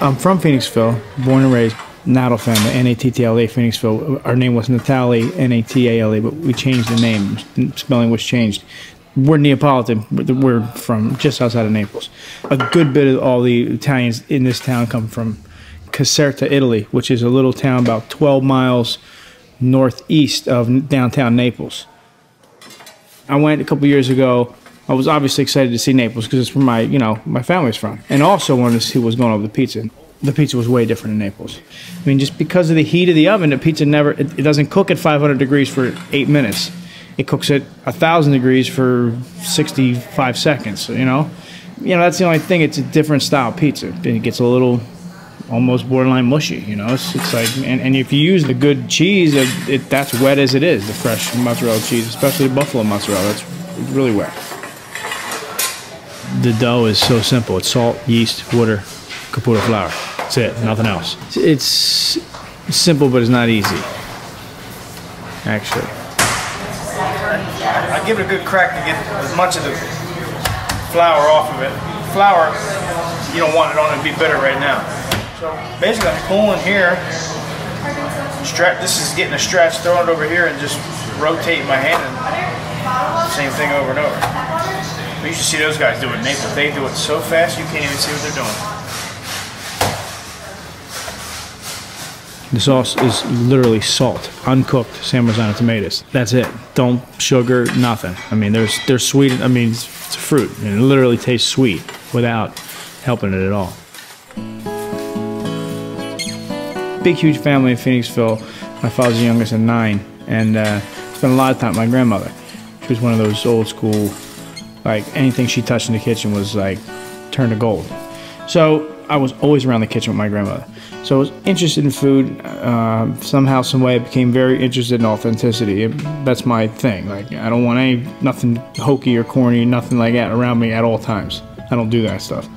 I'm from Phoenixville, born and raised, Nattle family, N-A-T-T-L-A, Phoenixville. Our name was Natale, N-A-T-A-L-A, but we changed the name. The spelling was changed. We're Neapolitan. We're from just outside of Naples. A good bit of all the Italians in this town come from Caserta, Italy, which is a little town about 12 miles northeast of downtown Naples. I went a couple years ago. I was obviously excited to see Naples because it's where my family's from, and also wanted to see what was going on with the pizza. The pizza was way different in Naples. I mean, just because of the heat of the oven, the pizza it doesn't cook at 500 degrees for 8 minutes. It cooks at 1,000 degrees for 65 seconds. That's the only thing. It's a different style pizza. It gets a little, almost borderline mushy. It's like, and if you use the good cheese, that's wet as it is. The fresh mozzarella cheese, especially the buffalo mozzarella, it's really wet. The dough is so simple. It's salt, yeast, water, Caputo flour. That's it, nothing else. It's simple, but it's not easy, actually. I give it a good crack to get as much of the flour off of it. Flour, you don't want it on it to be bitter right now. So basically I'm pulling here, this is getting a stretch, throwing it over here and just rotating my hand and same thing over and over. We used to see those guys do it in Naples. They do it so fast you can't even see what they're doing. The sauce is literally salt, uncooked San Marzano tomatoes. That's it. Don't sugar, nothing. I mean, they're sweet. I mean, it's a fruit, and it literally tastes sweet without helping it at all. Big, huge family in Phoenixville. My father's the youngest of 9, and spent a lot of time with my grandmother. She was one of those old school, like anything she touched in the kitchen was like turned to gold. So I was always around the kitchen with my grandmother. So I was interested in food. Somehow, some way, I became very interested in authenticity. That's my thing. Like, I don't want nothing hokey or corny, nothing like that around me at all times. I don't do that stuff.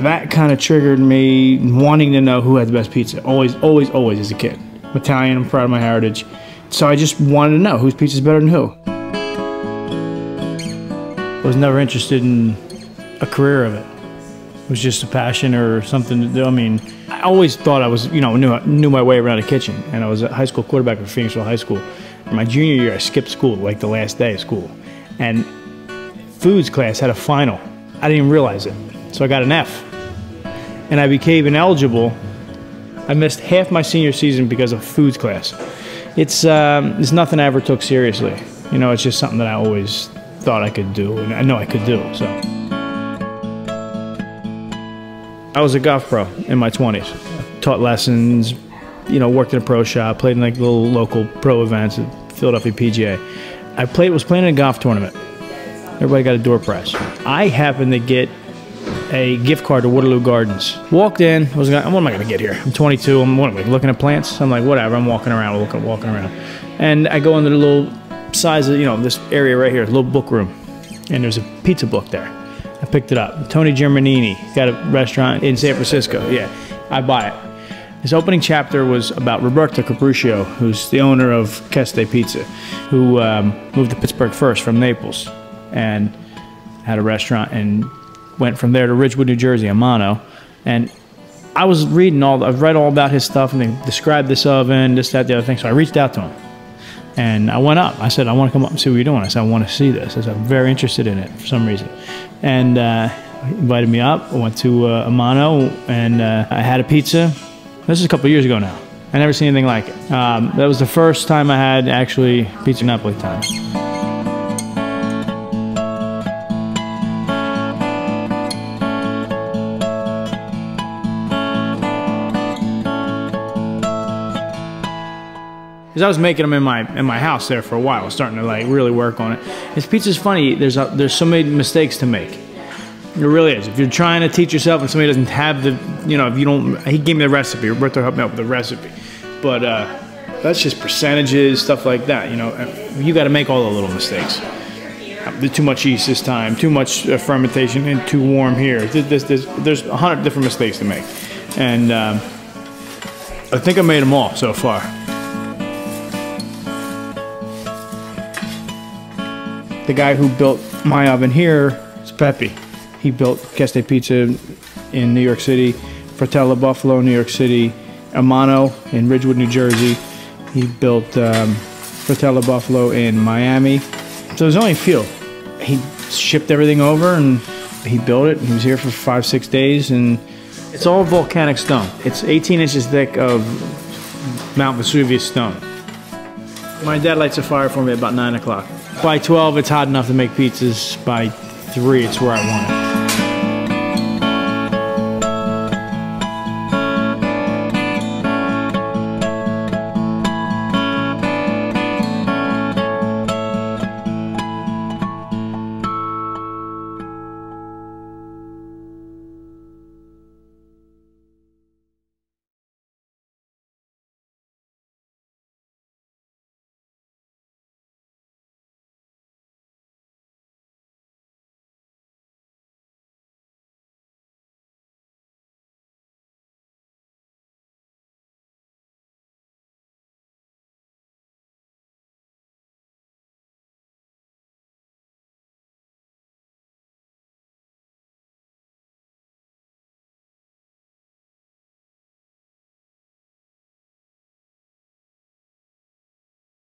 That kind of triggered me wanting to know who had the best pizza. Always, always, always as a kid. I'm Italian, I'm proud of my heritage. So I just wanted to know whose pizza is better than who. I was never interested in a career of it. It was just a passion or something to do. I mean, I always thought I was, knew my way around a kitchen. And I was a high school quarterback for Phoenixville High School. In my junior year, I skipped school, like the last day of school. And foods class had a final. I didn't even realize it. So I got an F. And I became ineligible. I missed half my senior season because of foods class. It's nothing I ever took seriously. It's just something that I always thought I could do, and I know I could do, so. I was a golf pro in my 20s. Taught lessons, worked in a pro shop, played in like little local pro events at Philadelphia PGA. Was playing in a golf tournament. Everybody got a door prize. I happened to get a gift card to Waterloo Gardens. Walked in, what am I gonna get here? I'm 22, I'm looking at plants? I'm like, whatever, I'm walking around. And I go into the little size of, this area right here, a little book room. And there's a pizza book there. I picked it up. Tony Germanini, got a restaurant in San Francisco. Yeah, I buy it. His opening chapter was about Roberto Capriccio, who's the owner of Keste Pizza, who moved to Pittsburgh first from Naples and had a restaurant and went from there to Ridgewood, New Jersey, a mono. And I was I've read all about his stuff, and they described this oven, this, that, the other thing. So I reached out to him. And I went up. I said, I want to come up and see what you're doing. I said, I want to see this. I said, I'm very interested in it for some reason. And he invited me up. I went to Amano, and I had a pizza. This is a couple years ago now. I never seen anything like it. That was the first time I had actually pizza Napoletana. Because I was making them in my house there for a while, starting to like really work on it. This pizza's funny. There's so many mistakes to make. It really is. If you're trying to teach yourself and somebody doesn't have the, if you don't, he gave me the recipe. Roberto helped me out with the recipe, but that's just percentages, stuff like that. You got to make all the little mistakes. Too much yeast this time, too much fermentation, and too warm here. There's 100 different mistakes to make, and I think I made them all so far. The guy who built my oven here is Pepe. He built Keste Pizza in New York City Fratello Buffalo, New York City. Amano in Ridgewood, New Jersey. He built Fratello Buffalo in Miami. So there's only a few. He shipped everything over and he built it. He was here for 5-6 days, and it's all volcanic stone. It's 18 inches thick of Mount Vesuvius stone. My dad lights a fire for me at about 9 o'clock. By 12, it's hot enough to make pizzas. By 3, it's where I want it.